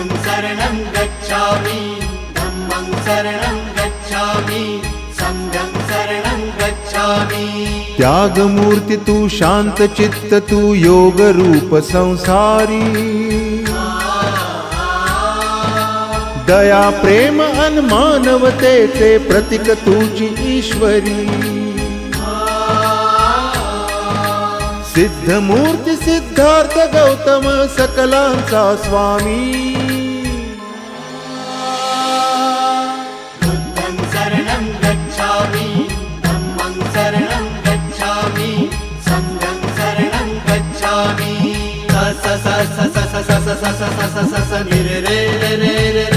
शरणं गच्छामि धम्मं शरणं गच्छामि संघं शरणं गच्छामि। त्यागमूर्ती तू शांत चित्त तू योग रूप संसारी दया प्रेम अन मानवतेचे प्रतीक तुझी ईश्वरी सिद्धमूर्ती सिद्धार्थ गौतम सकलांचा स्वामी बुद्धं शरणं गच्छामि धम्मं शरणं गच्छामि संघं शरणं गच्छामि। स स स स स स स स स स स स नि रे रे रे रे रे